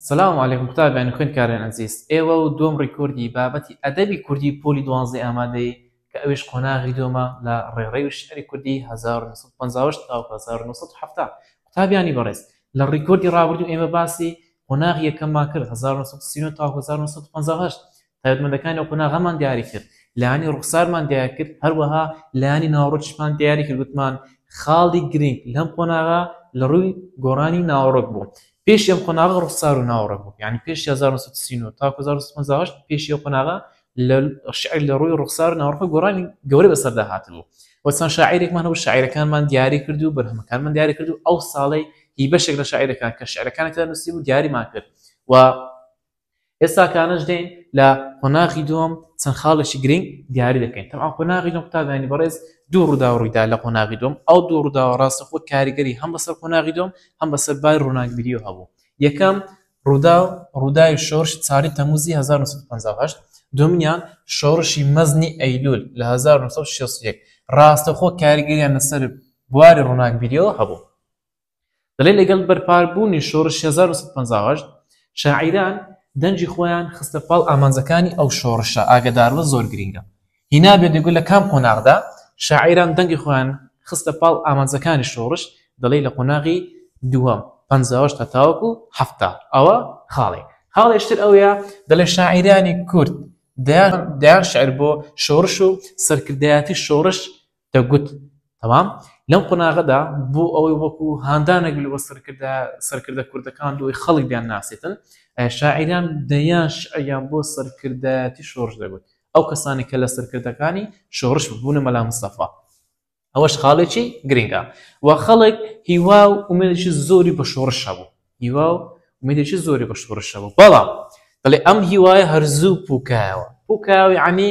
السلام عليكم متابعين خوێندکاران عزیز ئێوە و دووەم ڕیکۆردی بابەتی ئەدەبی کوردی پۆلی 12 ئامادەی کە ئەویش قۆناغی دووەمە لە ڕێڕەوی و شعری کوردی 1950 تا 1970 قوتابیانی بەڕێز لە ڕیکۆردی ڕابردوو ئێمە باسی قۆناغی یەکەممان کرد 1939 تا 1950 تایبەتمەندەکانی ئەو قۆناغەمان دیاری کرد لایانی ڕوخسارمان دیاری کرد هەروەها لایانی ناوەڕۆکیشمان دیاری کرد گوتمان خاڵی گرنگ لەم قۆناغا لە ڕووی گۆڕانی ناوەڕۆک بوو پێشی ئەم قۆناغا ڕوخسار و ناوەڕۆک بوو یعنی پێشی 1939 تا 1950 پێشی ئەو قۆناغا شعر لە ڕووی ڕوخسار و ناوەڕۆک گۆڕانی گەورەی بەسەردا هاتبوو وەچەند شاعیرێکمان هەبوو شاعیرەکانمان دیاری کرد و بەرهەمەکانمان دیاری کرد و ئەو ساڵەی هی بەشێک لە شاعیرەکان کە شعرەکانێکدا نووسی بوو دیاریمان کرد و ئێستا کانەش دێن لە قۆناغی دووەم چەند خاڵێکی گرنگ دیاری دەکەین تەمام قۆناغی دووەم قوتابیانی بەڕێز دوو ڕوودا و ڕوویدا لە قۆناغی دووەم ئەو دوو ڕوودا ڕاستەخۆ کاریگەری هەم بەسەر قۆناغی دووەم هەم بەسەر بای ڕووناکبیریەوە هەبوو یەکەم ڕووداوی شۆڕشی چاری تەمووزی 1950 دومیان شۆڕشی مەزنی ئەیلول لە 1961 ڕاستەخۆ کاریگەریان لەسەر بواری ڕووناکبیریەوە هەبوو دەڵێ لەگەڵ بەرپاربوونی شۆڕشی 1950 شاعیران دەنجی خۆیان خستە پاڵ ئامانجەکانی ئەو شۆڕشە ئاگداربە زۆر گرنگە هینا بێ دەگوت لە کام قۆناغدا شاعیران دەنگی خۆیان خستە پاڵ ئامانجەکانی شۆڕش دەڵێ لە قۆناغی دووەم 50 تا تاوەکو هەفتا ئەوە خاڵێشتر ئەوەیە دەڵێ شاعیرانی کورد دەیان شعر بۆ شۆڕش و سەرکردایەتی شۆڕش دەگوت تەمام لەم قۆناغەدا بۆ ئەوەی وەکو هاندانێک لەوە سەرکردە کوردەکان دوی خەڵک بیان ناسێتن شاعیران دەیان شعریان بۆ سەرکردایەتی شۆڕش دەگوت ئەو کەسانی کە لە سەرکردەکانی شۆڕش بوونە مەلا مستەفا ئەوەش خاڵێکی گرنگە و خەڵک هیوا و ئومێدێکی زۆری بە شۆڕش هەبوو هیوا و ئومێدێکی زۆری بە شۆڕش هەبوو بەڵام دەڵێ ئەم هیوایە هەرزوو پووکایەوە یعنی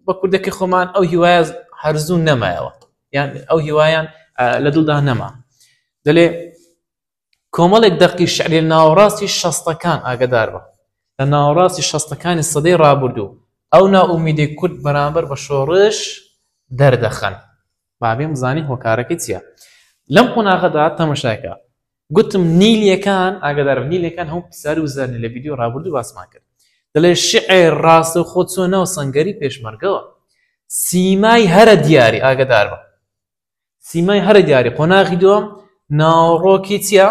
بە کوردەکەی خۆمان ئەو هیوایە هەرزوو نەمایەوە یان ئەو هیوایان لە دڵدا نەما دەڵێ کۆمەڵێک دەقی شعری ناوەڕاستی شەستەکان ئاگدار بە لە ناوەڕاستی شەستەکانی سەدەی ڕابردوو ئەو ناوئومیدی کورد بەرامبەر بە شۆڕش دەردەخەن بابێ بزانین هۆکارەکەی چییە لەم قۆناغەدا تەماشاکە گوتم نیلیەکان ئاگدار نیلیەکان هەموو پرسیاری وزارنی لە ڤیدیۆ ڕابردوو باسمان کرد دەڵێ شعر ڕاستەوخۆ چۆنەوە سەنگەری پێشمەرگەوە سیمای هەرە دیاری ئاگدار بە سیمای هەرە دیاری قۆناغی دووەم ناوەڕۆکی چییە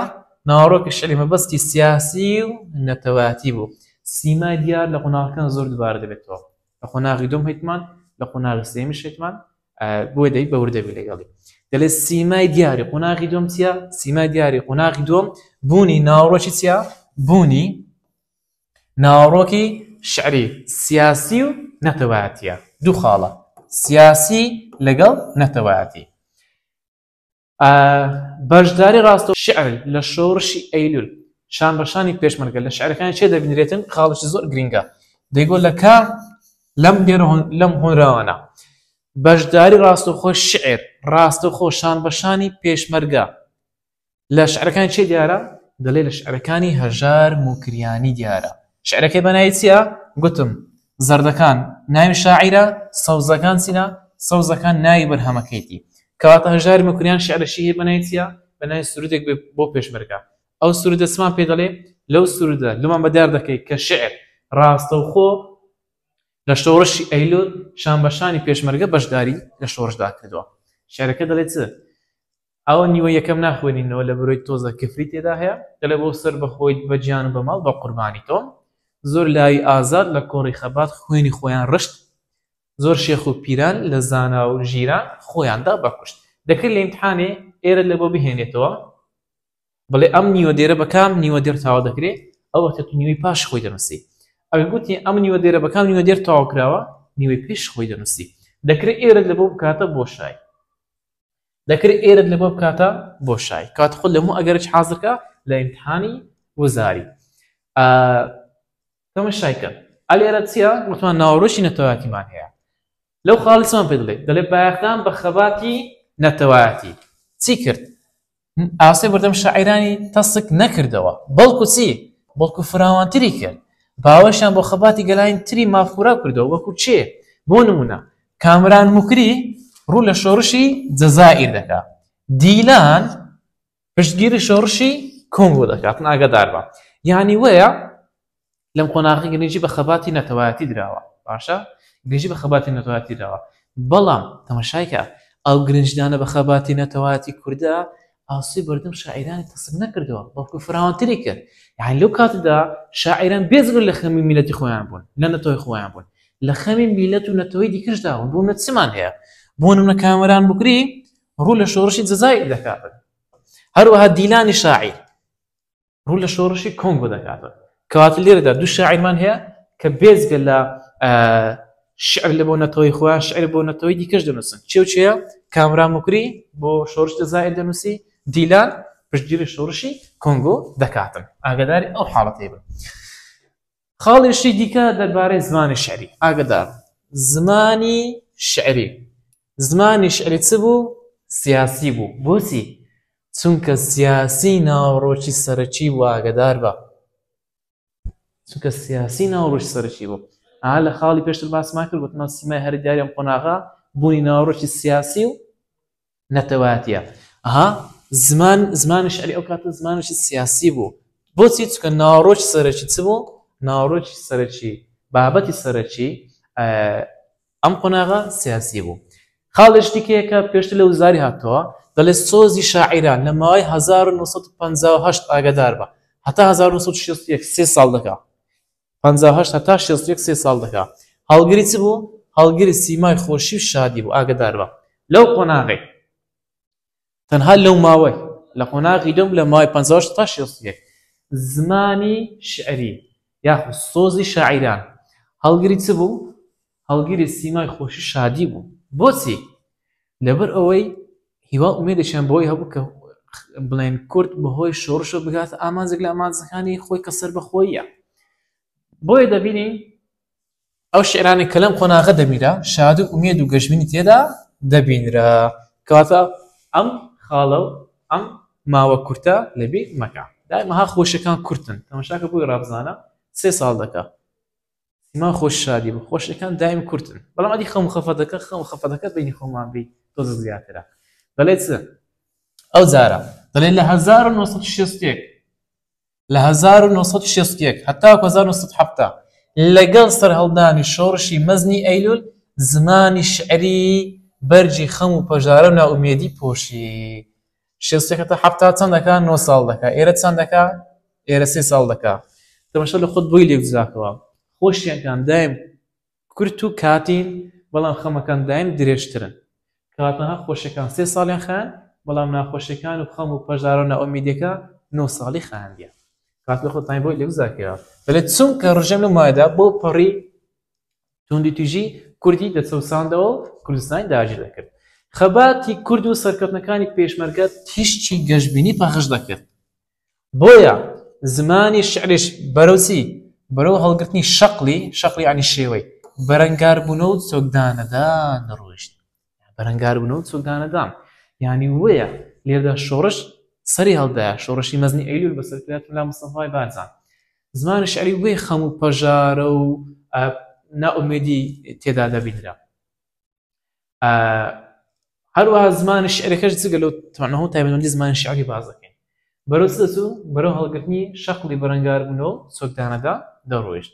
ناوەڕۆکی شعری مەبەستی سیاسی و نەتەواتی بوو سیمای دیار لە قۆناغەکان زۆر دووبارە دەبێتەوە لە قۆناغی دووەم هەیتمان لە قۆناغی سێمیش هەیتمان بۆ دەی بەوردەبی لەگەڵی دەڵێ سیمای دیاری قۆناغی دووەم چییە سیمای دیاری قۆناغی دووەم بوونی ناوەڕۆکی چییە بوونی ناوەڕۆکی شعری سیاسی و نەتەواتیە دوو خاڵە سیاسی لەگەڵ نەتەواتی بەشداری ڕاستە شعر لە شۆڕشی ئەیلول شان بەشانی پێشمەرگە لە شعرەکانی چێ دەبینرێتن خاڵشی زۆر گرنگە دەیگۆ لە کام لەم هۆنراوانە بەشداری ڕاستەوخۆ شعر ڕاستەوخۆ شان بەشانی پێشمەرگە لە شعرەکانی چێ دیارە دەڵێ لە شعرەکانی هەژار موکریانی دیارە شعرەکەی بەناوی چییە گوتم زەردەکان ناوی شاعیرە سەوزەکان چینە سەوزەکان ناوی بەرهەمەکەیتی کەواتە هەژاری موکریان شعرەشی هەیە بەناوی چییە بەناوی سرودێک بۆ پێشمەرگە ئەو سرودە چمان پێ دەڵێ لەو سرودە لەمان بەدار دەکەی کە شعر ڕاستەوخۆ لە شۆڕشی ئەیلول شان بەشانی پێشمەرگە بەشداری لە شۆڕشدا کردووە شعرەکە دەڵێت چ ئەوە نیوە یەکەم ناخوێنینەوە لە بەرۆی تۆزە کفری تێدا هەیە دەڵێ بۆ سەر بەخۆیت بە گیان و بەماڵ بە قوربانی تۆم زۆر لای ئازاد لە کۆڕی خەبات خوێنی خۆیان ڕشت زۆر شێخ و پیران لە زانا و ژیران خۆیاندا بەکوشت دەکرد لە ئیمتحانێ ئێرە لە بۆ بهێنێتەوە بڵێ ئەم نیوە دێرە بەکام نیوە دێر تاوا دەکرێت ئەو وەختە تو نیوەی پاش خۆی دەنووسی ئەگەر گوتی ئەم نیوە دێرە بەکام نیوە دێر تاوا کراوە نیوەی پێش خۆی دەنووسی دەکرێت ئێرە لە بۆ بکاتە بۆ شای دەکرێت ئێرە لە بۆ بکاتە بۆ شای کات خۆ لەموو ئەگەرش حازرکە لە ئیمتحانی وەزاری تەماشایکە ئەلێرە چییە وتمان ناوەڕۆکی نەتەواتیمان هەیە لەو خاڵیسمان پێ دەڵێ بایەخان بە خەباتی نەتەواتی چی کرد ئاسێ بەردەم شاعیرانی تەسک نەکردەوە بەڵکو چی بەڵکو فراوانتری کرد باوەشیان بۆ خەباتی گەلاین تری مافکورا کردەوە وەکو چێ بۆ نمونە کامران موکری ڕوو لە شۆڕشی جەزائیر دەکات دیلان پشتگیری شۆڕشی کۆنگۆ دەکات ئاگادار بە يعني ويا لم قناغي گرنگی بە خەباتی نەتەوایەتی دراوە باشە گرنگی بە خەباتی نەتەوایەتی دراوە بەڵام تەماشایکە ئەو گرنجدانە بە خەباتی نەتەوایەتی کووردا ئاسوی بەردەم شاعیرانی تەسم نەکردەوە بەڵکو فراوانتری کرد یعنی لەو کاتدا شاعیران بێزگر لە خەمی میلەتی خۆیان بوون لە نەتەوەی خۆیان بوون لە خەمی میلەت و نەتەوەی دیکەشدا بوون بۆ نەچمان هەیە بۆ نمونە کامەران بکری ڕوو لە شۆڕشی جەزایر دەکاتن هەروەها دیلانی شاعیر ڕوو لە شۆڕشی کۆنگۆ دەکاتن کەواتە لێرەدا دوو شاعیرمان هەیە کە بێزگە لە شعر لە بۆ نەتەوەی خۆیان شعر بۆ نەتەوەی دیکەش دەنووسن چێ کامران مکری بۆ شۆڕش جەزایر دەنووسی دیلان پشتگیری شۆڕشی کۆنگۆ دەکاتن ئاگاداری ئەو حاڵەتەی بن خاڵێشی دیکە دەربارەی زمانی شعری ئاگادار زمانی شعری چ بوو سیاسی بوو بۆچی چونکە سیاسی ناوڕۆکی سەرەکی بوو ئاگادار بە چونکە سیاسی ناوڕۆکی سەرەکی بوو لە خاڵی پێشتر باسمان کرد گوتمان سیمای هەر دیارە ئەم قۆناغا بوونی ناوڕۆکی سیاسی و نەتەوایەتیە زمانی شعری ئەو کاتە زمانێکی سیاسی بوو بۆچی چونکە ناوڕۆکی سەرەکی چ بوو ناوڕۆکی سەرەکی بابەتی سەرەکی ئەم قۆناغا سیاسی بوو خاڵێش دیکەیەکە پێشتر لە وزاری هاتەوە دەڵێت سۆزی شاعیران لە ماوەی 1958 ئاگادار بە هەتا 1961 سێ ساڵ دەکا 58 هەتا 61 سێ ساڵ دەکا هەڵگری چ بوو هەڵگری سیمای خۆشی و شادی بوو ئاگادار بە لەو قۆناغی تەنها لەو ماوەی لە قۆناغی دەم لە ماوەی 58 تا 61 زمانی شعری یاخود سۆزی شاعیران هەڵگری چ بوو هەڵگری سیمای خۆشی شادی بوو بۆچی لەبەر ئەوەی هیوا ئومێدێکیان بۆی هەبوو کە بڵێن کورد بەهۆی شۆڕشەوە بگاتە ئامانجێک لە ئامانجەکانی خۆی کە سەربەخۆییە بۆیە دەبینین ئەو شعرانی کە لەم قۆناغە دەبیرە شاد و ئومێد و گەشبینی تێدا دەبینرا کەواتە ئەم خاڵە و ئەم ماوە کورتە لەبیر مەکە دائمەها خۆشیەکان کورتن تەماشاکە بۆی ڕابزانە سێ ساڵ دەکا سیما خۆش شادی بوو خۆشیەکان دائم کورتن بەڵام ئەدی خەم خەفەتەکە بینی خۆمان بی تۆزە زیاترە دەڵێت چ ئەو جارە دەڵێت لە 1961 لە 1961 هەتا 1970 لەگەڵ سەرهەڵدانی شۆڕشی مەزنی ئەیلول زمانی شعری بەرجی خەم و پەژارە و ناومێدی پۆشی 61 تا 70 چەند دەکا 9 ساڵ دەکا ئێرە چەند دەکا ئێرە 3 ساڵ دەکا تەماشا لە خۆت بۆی لێکزاکەوە خۆشیەکان دایم کورت و کاتین بەڵام خەمەکان دایم درێژترن کەواتەها خۆشیەکان 3 ساڵیان خان بەڵام ناخۆشیەکان و خەم و پەژارە و ناومێدیەکە 9 ساڵی خاندیە کات لە خۆت بۆی لێکزاکەوە دەڵێت چونکە ڕژەم لە مایەدا بۆ پەڕی توندی توژی کوردی دەچەوساندەوە کوردستانی داگیر دەکرد خەباتی کورد و سەرکەوتنەکانی پێشمەرگە تیشتی گەشبینی پەخش دەکرد بۆیە زمانی شعریش بەرەوسی بەرەو هەڵگرتنی شەقلی عنی شێوەی بەرەنگاربوونەوە و چۆکدانەدان ڕۆیشت بەرەنگاربوونەوە و چۆکدانەدان یعنی وەیە لێرەدا شۆڕش سەری هەڵدایە شۆڕشی مەزنی ئەیلول بە سەرکردایەتی مەلا مستەفای بارزان زمانی شعری وێ خەم و پەژارە و ناومێدی تێدا دەبینرا هەروەها زمانی شعرەکەش جگە لەو توانەوە تایبەتمەندی زمانی شعری باز دەکەین بەرەو چ بەرەو هەڵگرتنی شەقلی بەرەنگاربوونەوە چۆکدانەدا دەڕۆیشت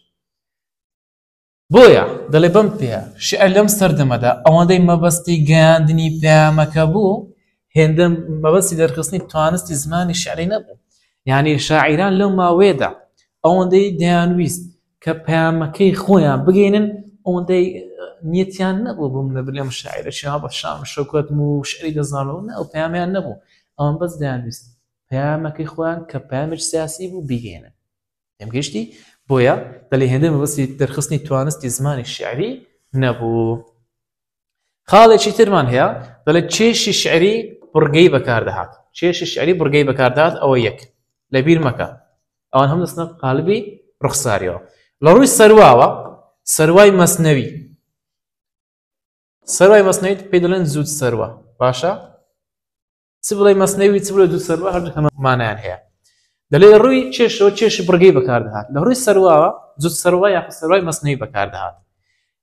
بۆیە دەڵێ بەم پێە شعر لەم سەردەمەدا ئەوەندەی مەبەستی گەیاندنی پەیامەکە بوو هێندە مەبەستی دەرخستنی توانستی زمانی شعری نەبوو یعنی شاعیران لەو ماوەیەدا ئەوەندەی دەیانویست کە پەیامەکەی خۆیان بگەینن ئەوەندەی نیەتیان نەبوو بووم لە بلێم شاعرە شا بە شام شەوکەتم و شعری دەزانەوە ئەو پەیامیان نەبوو ئەوان بەس دەیانویست پەیامەکەی خۆیان کە پەیامێک سیاسی بوو بگەینن دەمگەشتی بۆیە دەڵێ هێندە مەبەستی دەرخستنی توانستی زمانی شعری نەبوو خاڵێکی ترمان هەیە دەڵێت چێشی شعری بڕگەی بەکاردەهات چێشی شعری بڕگەی بەکاردەهات ئەوە یەک لەبیر مەکە ئەوان هەم دەستنە قالبی ڕوخساریەوە لە ڕووی سەرواوە سەروای مەسنەوی پێی دەڵێن زوود سەروە باشە چ بڵێ مەسنەوی چ بڵێ دوود سەروە هەردوو هەمە مانایان هەیە دەڵێ ڕووی چێشەوە چێشی بڕگەی بەکاردەهات لە ڕووی سەرواوە زوود سەروە یاخود سەروای مەسنەوی بەکاردەهات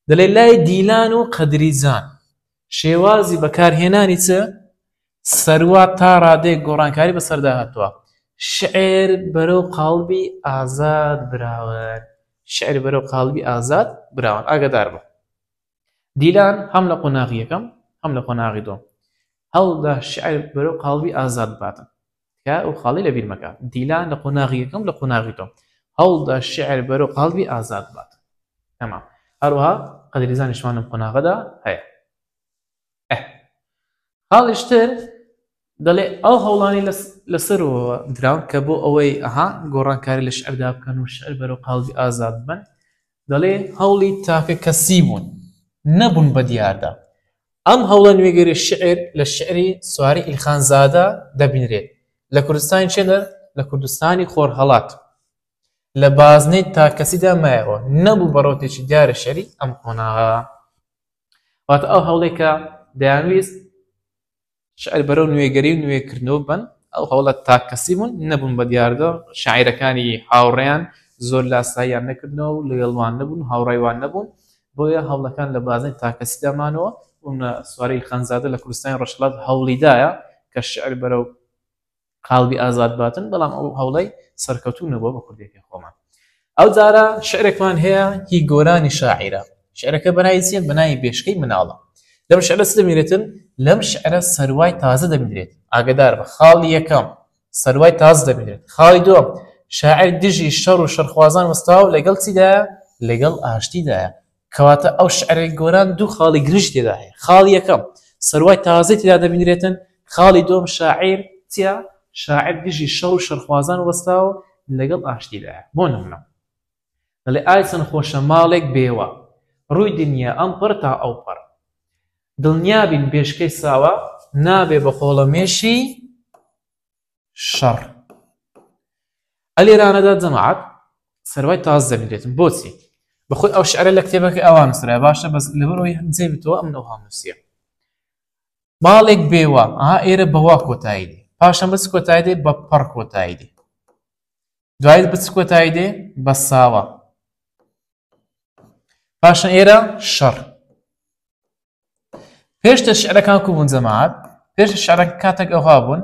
دەڵێ لای دیلان و قەدریزان شێوازی بەکارهێنانی چ سەروا تا ڕادەیەک گۆڕانکاری بەسەردا هاتووە شعر بەرەو قاڵبی ئازاد براون شعر بەرەو قاڵبی ئازاد براون ئاگادار بە دیلان هەم لە قۆناغی یەکەم هەم لە قۆناغی دوم هەوڵدا شعر بەرەو قاڵبی ئازاد باتن کە ئەو خاڵی لە بیر مەکە دیلان لە قۆناغی یەکەم لە قۆناغی دوم هەوڵدا شعر بەرەو قاڵبی ئازاد باتن تەمام هەروەها قەدری زانیشمانم قۆناغەدا هەیە خاڵیشتر دەڵێ ئەو هەوڵانی لەسەرەوە دراون کە بۆ ئەوەی ئەها گۆڕانکاری لە شعردا بکەن و شعر بەرەو قاڵبی ئازاد بن دەڵێ هەوڵی تاکە کەسی بوون نەبوون بە دیاردا ئەم هەوڵە نوێگەری شعر لە شعری سواری ئیلخانزادە دەبینرێت لە کوردستانی چێنەر لە کوردستانی خۆرهەڵات لە بازنەی تاکەسیدا مایەوە نەبوو بەڕۆتێکی دیارە شعری ئەم قۆناغا واتە ئەو هەوڵێک کە دەیانویست شعر بەرەو نوێگەری و نوێکردنەوە بن ئەو هەوڵە تاکەسی بوون نەبوون بە دیاردە شاعیرەکانی هاوڕێیان زۆر لاساییان نەکردنەوە و لەگەڵوان نەبوون هاوڕێیوان نەبوون بۆیە هەوڵەکان لە بازنەی تاکەسیدامانەوە سواری خەنزادە لە کوردستانی ڕەشڵات هەوڵیدایە کە شعر بەرەو قاڵبی ئازاد باتن بەڵام ئەو هەوڵەی سەرکەوتوو نەبووە بە کوردێکی خۆمان ئەو جارە شعرێکمان هەیە هی گۆرانی شاعیرە شعرەکە بەناوی چییە بەناوی بێشکەی مناڵە لەم شعرە چ دەبینرێتن لەم شعرە سەروای تازە دەبینرێت ئاگادار بە خاڵی یەکەم سەروای تازە دەبینرێت خاڵی دووەم شاعر دژی شەڕ و شەرخوازان وەستاوە لەگەڵ چیدایە لەگەڵ ئاشتیدایە کەواتە ئەو شعرەی گۆران دوو خاڵی گرنگ تێدا هەیە خاڵی یەکەم سەروای تازەی تێدا دەبینرێتن خاڵی دووەم شاعیر چییە شاعر دژی شەڕ و شەرخوازان وەستاوە لەگەڵ ئاشتیدایە بۆ نمونە دەڵێ ئای چەند خۆشە ماڵێک بێوە ڕووی دنیا ئەم پڕ تا ئەو پڕ دڵنیابین بێشکەی ساوە نابێ بە خۆڵەمێشی شەڕ ئەلێرانەدا جەماعەت سەروای تاز دەبینرێتن بۆچی بەخۆی ئەو شعرە لە کتێبەکە ئەوان نووسرا باشە بەس لەبەرەوەی جێ بتەوە ئەم ئەوها نووسیە ماڵێک بێوە ئەها ئێرە بەوا کۆتایی دێ پاشان بچ کۆتایی دێ بە پەڕ کۆتایی دێ دوای بچ کۆتایی دێ بە ساوە پاشان ئێرە شەڕ پێشتە شعرەکان کوبوون جەماعەت پێشتە شعرەکە کاتێک ئەوها بوون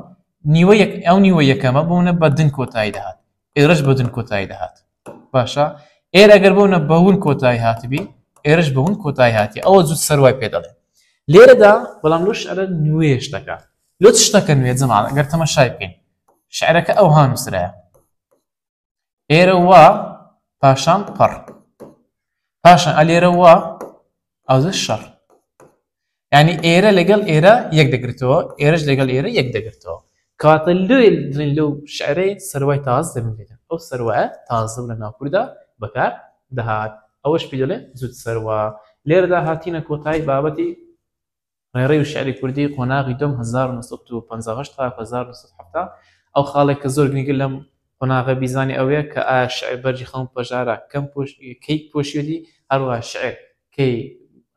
ئەو نیوە یەکەمە بوونە بە دن کۆتایی دەهات ئێرەش بە دن کۆتایی دەهات باشە ئێرە ئەگەر بوونە بەون کۆتایی هاتبی ئێرەش بەون کۆتایی هاتی ئەوە زوو سەروای پێ دەڵێ لێرەدا بەڵام لەو شعرە نوێش دەکات لۆ چ شتەکە نوێ جەماعەت ئەگەر تەماشای بکەین شعرەکە ئەوها نووسرایە ئێرە وا پاشان پەڕ پاشان ئەلێرە وا ئەوزە شەڕ یعنی ئێرە لەگەڵ ئێرە یەک دەگرێتەوە ئێرەش لەگەڵ ئێرە یەک دەگرێتەوە کەواتە لەو شعرەی سەروای تاز دەبینرێتن ئەو سەروایە تازە لە ناو کووردا بەکار دەهات ئەوەش پێ دەڵێ زوود سەروا لێرەدا هاتینە کۆتایی بابەتی ڕێڕەی و شعری کوردی قۆناغی دۆم 1950 تا 1970 ئەو خاڵێک کە زۆر گرنگە لەم قۆناغە بیزانی ئەوەیە کە ئایا شعر بەرجی خەڵم پەژارە کەم کەی پۆشیوەتی هەروەها شعر کەی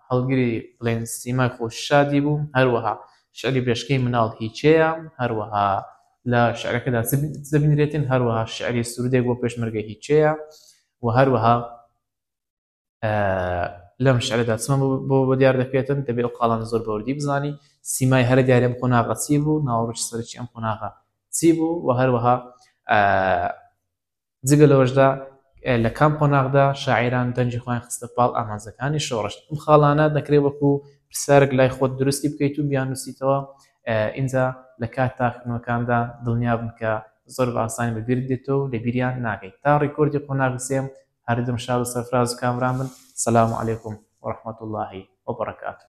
هەڵگیری بڵێن سیمای خۆششادی بوو هەروەها شعری بێشکەی مناڵ هیچەیە هەروەها لە شعرەکەدا دەبینرێتن هەروەها شعری سرودێک بۆ پێشمەرگە هیچەیە و هەروەها لەم شعرەدا چمە بۆ دیار دەکرێتن دەبێت ئەو قاڵان زۆر بەوردی بزانی سیمای هەرە دیارە ئەم قۆناغە چی بوو ناوەڕۆژ سەرچی ئەم قۆناغە چی بوو و هەروەها جگە لەوەشدا لە کام قۆناغدا شاعیران دەنجی خۆیان خستە پاڵ ئامانزەکانی شۆڕش ئەم خاڵانە دەکرێت وەکو پرسیارێک لای خۆت درستی بکەیت و بیان نووسیتەوە ئینجا لە کات تاقنەکاندا دڵنیابن کە زۆر بە ئاسانی بەبیر دێتەوە لە بیریان ناگەیت تا ڕێکۆردی قۆناغی سێم هەردەم شاد و سەرفراز و کامران بن. سلام علیکم ورحمة الله وبركاته.